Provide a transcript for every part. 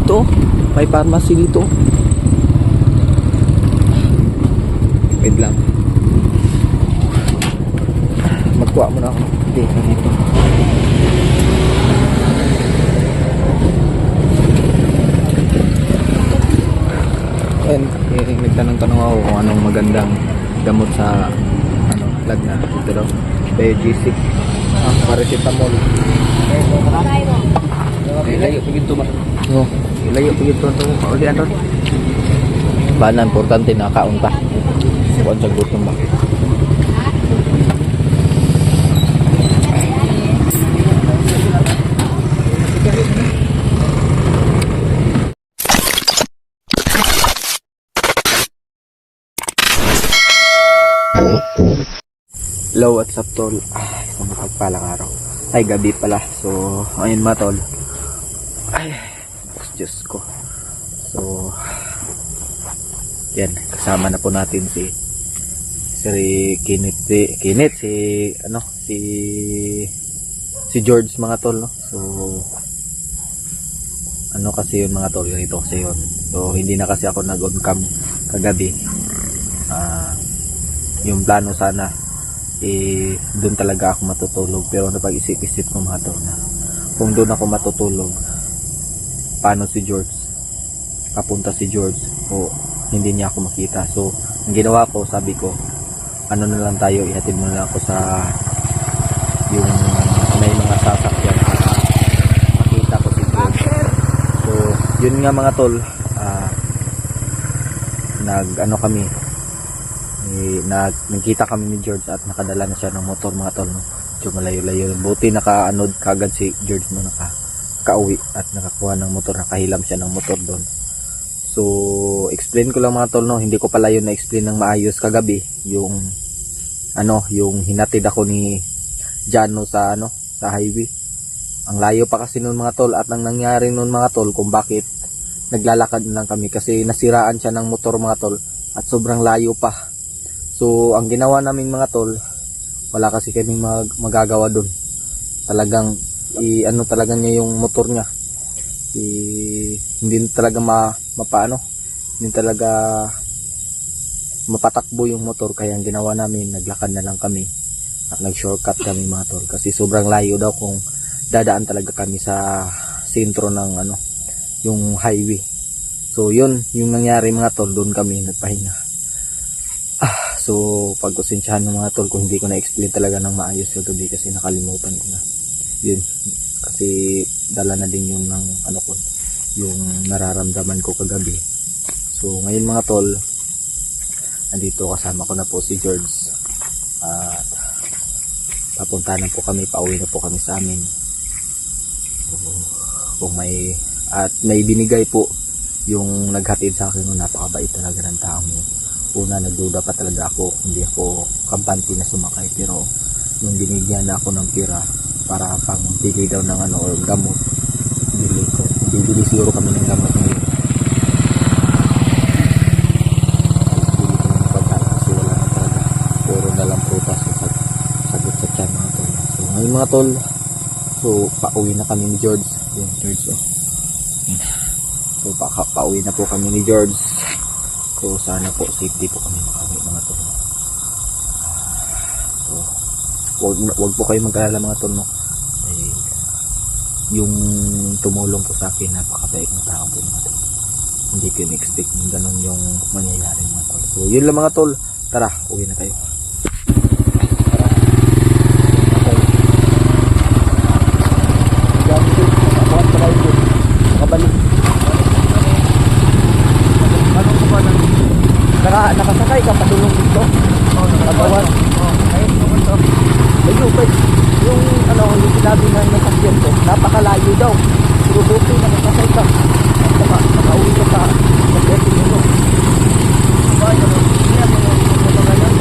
dito. May pharmacy dito. Wait lang. Magkuha muna ako. Dito. And nagtanong-tanong ako kung anong magandang gamot sa lag na dito daw. G6. Paracetamol. Ilayo pagin to ba? Oo. Ilayo pagin to ito. Kaulian ron. Banan, importante nakaon pa. Kuwan sa gutom ba? Hello, what's up tol? Isang mapagpalang araw. Ay, gabi pala. So, ayun mga tol. Ay, Diyos ko. So, yan. Kasama na po natin si George mga tol, no? So, kasi yun mga tol, ganito kasi yun. So, hindi na kasi ako nag-on cam kagabi. Yung plano sana doon talaga ako matutulog, pero napag-isip-isip ko mga tol na kung doon ako matutulog, paano si George, papunta si George o hindi niya ako makita. So ang ginawa ko, sabi ko na lang tayo, ihatid mo na lang ako sa yung may mga sasakyan para makita ko si George. So yun nga mga tol, nagkita kami ni George at nakadala na siya ng motor mga tol, no? So malayo-layo, buti nakaanod kagad si George, no? Nakauwi at nakakuha ng motor, nakahilam siya ng motor doon. So explain ko lang mga tol, no? Hindi ko pala yun na-explain ng maayos kagabi, yung hinatid ako ni Jano sa highway. Ang layo pa kasi noon mga tol, at ang nangyari noon mga tol, kung bakit naglalakad lang kami, kasi nasiraan siya ng motor mga tol at sobrang layo pa. So ang ginawa namin mga tol, wala kasi kaming magagawa doon. Talagang talaga niya yung motor niya. Hindi talaga hindi talaga mapatakbo yung motor, kaya ang ginawa namin, naglakad na lang kami at nag-shortcut kami mga tol, kasi sobrang layo daw kung dadaan talaga kami sa sentro ng yung highway. So yun yung nangyari mga tol, doon kami nagpahinga. So pagkusensyahan ng mga tol kung hindi ko na-explain talaga ng maayos kagabi, kasi nakalimutan ko na. Yun, kasi dala na din yung yung nararamdaman ko kagabi. So ngayon mga tol, andito kasama ko na po si George. At papunta na po kami, pauwi na po kami sa amin. Kung may binigay po yung naghatid sa akin, napakabait talaga ng taong yun. Una, nagduda pa talaga ako, hindi ako kampante na sumakay, pero nung binigyan na ako ng pira para pang bili daw ng or gamot, bibili siguro kami ng gamot ngayon. Bibili ko ng pagkain kasi wala na talaga, puro na lang prutas sagot sa tiyan mga tol. So ngayon mga tol, so pauwi na kami ni George. Yung George, so pauwi na po kami ni George. So sana po safety po kami makauwi mga tol. So wag po kayo mag-alala mga tol, no? Yung tumulong po sa akin, napakabait na tao po mga tol. Hindi ko in-expect ng ganun yung mangyayari mga tol. So yun lang mga tol, tara uwi na tayo. Nakasakay ka padulong dito? Oo, nakagawan. Ayun, ito. Layo ba? Yung yung sinabi ng nasakyan ko, napakalayo daw. Pero buti na nakasakay ka. Nakauwi ka sa setting nyo. Ba, yan. Yan, mga ganyan.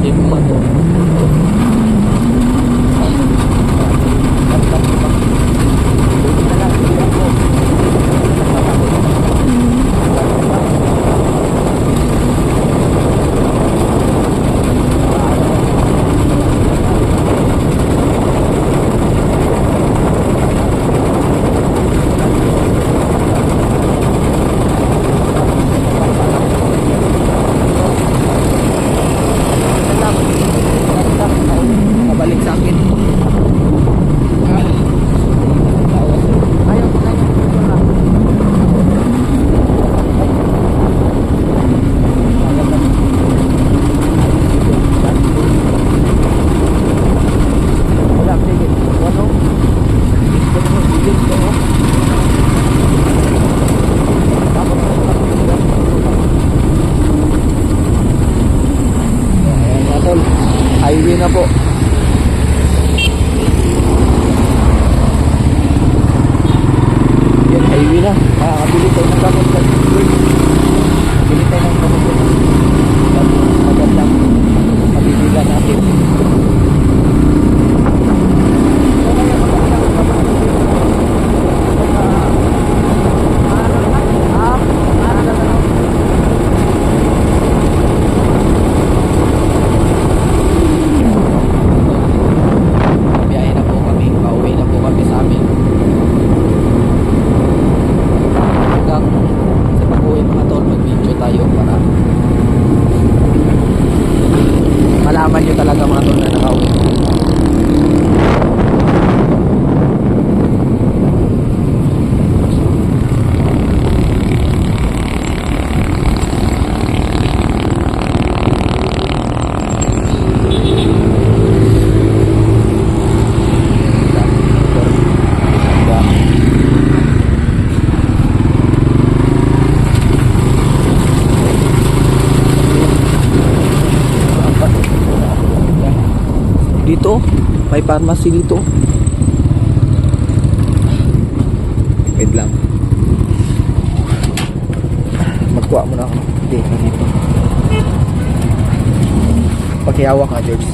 safe mga tol. Balik sa akin. Highway na po. Yan, highway na. Makakabili tayo ng gamot. Bili tayo ng gamot. Magandang mabibilan natin. Biyahe na po kami. Pauwi na po kami sa amin. Hanggang sa pag-uwi mga tol, mag-video tayo para malaman nyo talaga mga tol na nakauwi. Dito, may pharmacy dito. Wait lang. Magkuha muna ako. Dito. Pakihawak ka, George.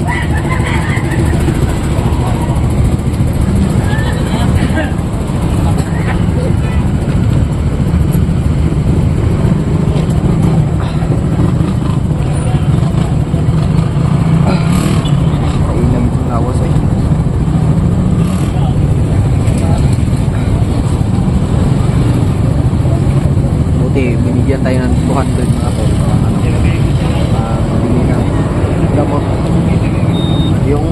Binigyan tayo ng 200 mga tol. Mabili na gamot. Yung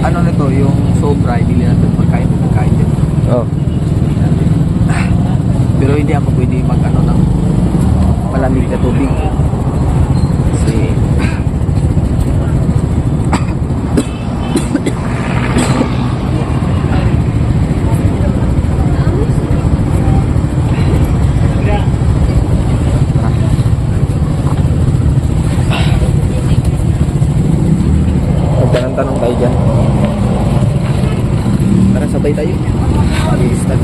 ano nito, yung sobra, ibili natin pagkain dyan. Oh. Pero hindi ako pwede mag ano ng malamig na tubig. Kasi tanong tayo dyan. Tara, sabay tayo. Mag-i-start.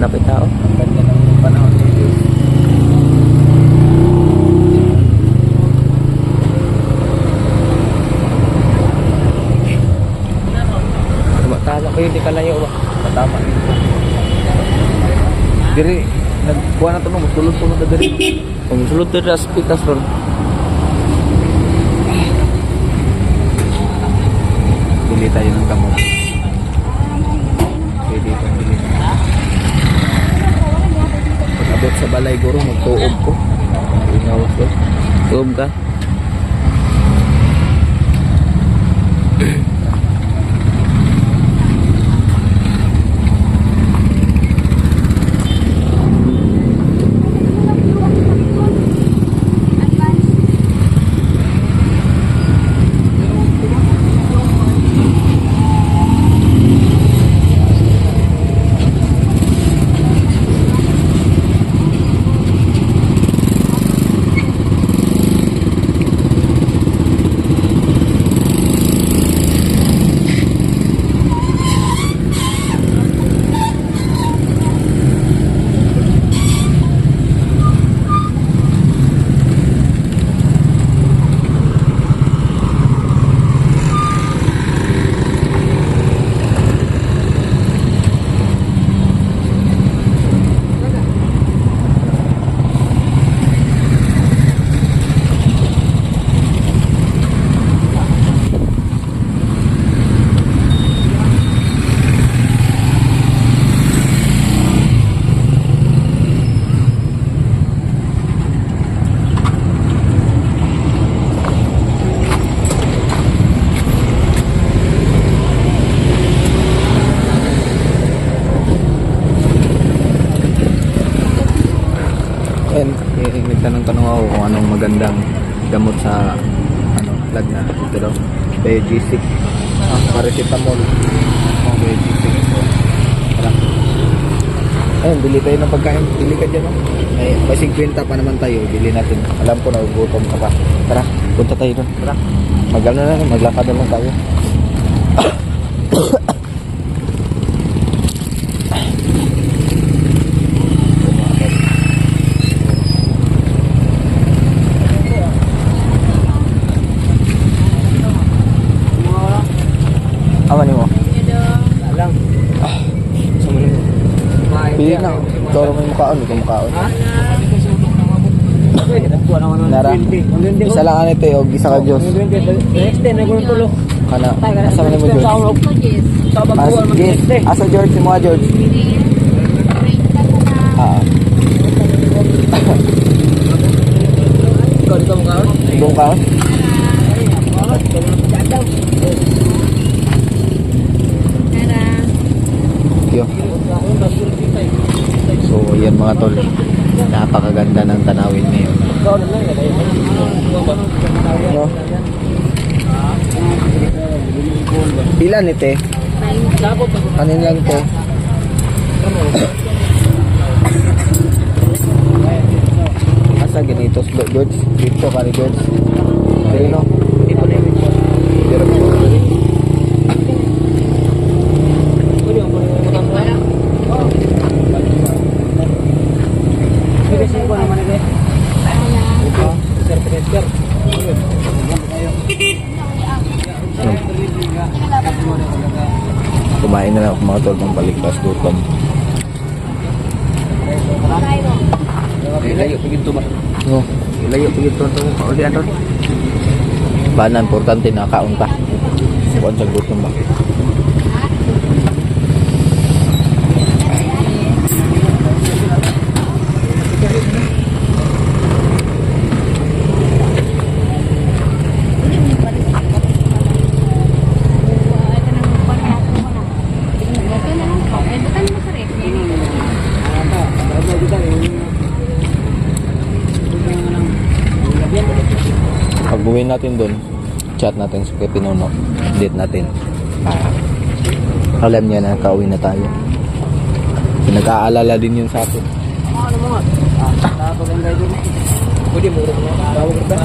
Napay tao. Ganda ng panahon dito. Tama kayo, di kalayo ba? Tama. Diri, nagkuha na ito no, magsulod-sulod na diri. Kung sulod diri as pikas ron. Bili tayo ng gamot. Pwede itong bili. Pag abot sa balay guro, magtuob ko. Ingawas ko. Tuob ka. tanong ako kung anong magandang gamot sa lag na ito daw. G6. Paracetamol. G6. Tara. Ayun, bili tayo ng pagkain. Bili ka dyan, no? May 50 pa naman tayo. Bili natin. Alam ko na, gutom ka pa. Tara, punta tayo doon. Tara. Maglakad na lang tayo. Aman mo? Lang. Sama na mo. Pili na. Toro mo yung mukhaon. Ito mukhaon. Nara. Isa lang ano ito eh. Og isa ka Diyos. Next day, nagulong-tulo. Kana. Asa mo mo George? Yes. Asa George? Si mga George? Ikaw dito mo kaon? Ibong kaon? Yo. So, yan mga tol. Napakaganda ng tanawin ngayon. No? Ilan ite? Kanin lang ito. Asa ganito? George? Dito ka ni George? Pero no? Ito na yun. Pero kumain na lang ako mga tol ng baliktas gutom. Ilayo, pagin ba? No. Ilayo, pagin to. Uli anon. Banan, importante nakaon ka. Kuan sa gutom ba? Pag uwi natin doon, chat natin sa kay Pinuno. Update natin. Alam niya na kauwi na tayo. So, nag-aalala din yun sa atin. Pwede mo tawag ka?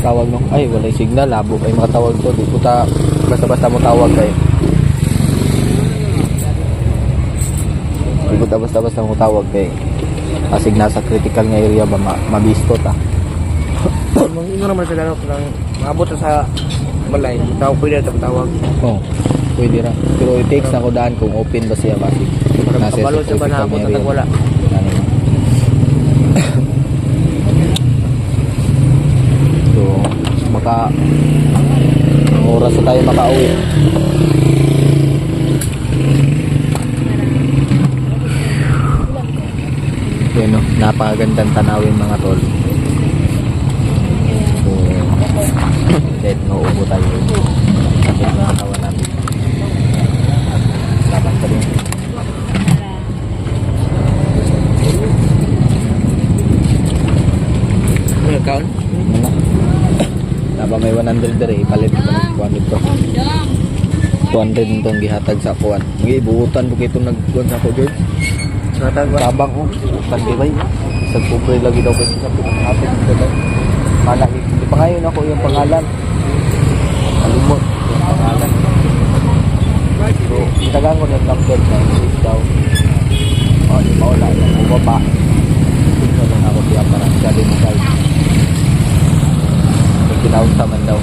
Tawag no? Ay, walay signal. Labo ay makatawag to. Di puta, basta-basta mo tawag kayo. Di puta, basta-basta mo tawag kayo. Kasi nasa critical nga area ba, mabisto ta. Ino naman sa ganap lang maabot sa balay. Tawag pwede na tawag. Oo, pwede ra. Pero it-takes na ko daan kung open ba siya kasi. Kabalo sa banabot na wala. So, ang oras na tayo makauwi. Yan no, napakagandang tanawin mga tol. So, kahit nauubo tayo. Kasi mga katawan namin. Laban pa rin. Ano kaon? Ano? Naba may 100 dere, ipalit ko ng 200 to. 200 itong gihatag sa kuwan. Hindi, buutan po itong nagkuhan sa ako, George. Tabang ko. Kandibay. Isang kupre lagi daw kasi sa pinakahapit ko daw. Kala, hindi pa ngayon ako yung pangalan. Malimot yung pangalan. So, itagan ko ng number na yung daw. O, di maula. Yung bumaba. Ito lang ako siya parang siya din mo guys. Tinawag sa man daw.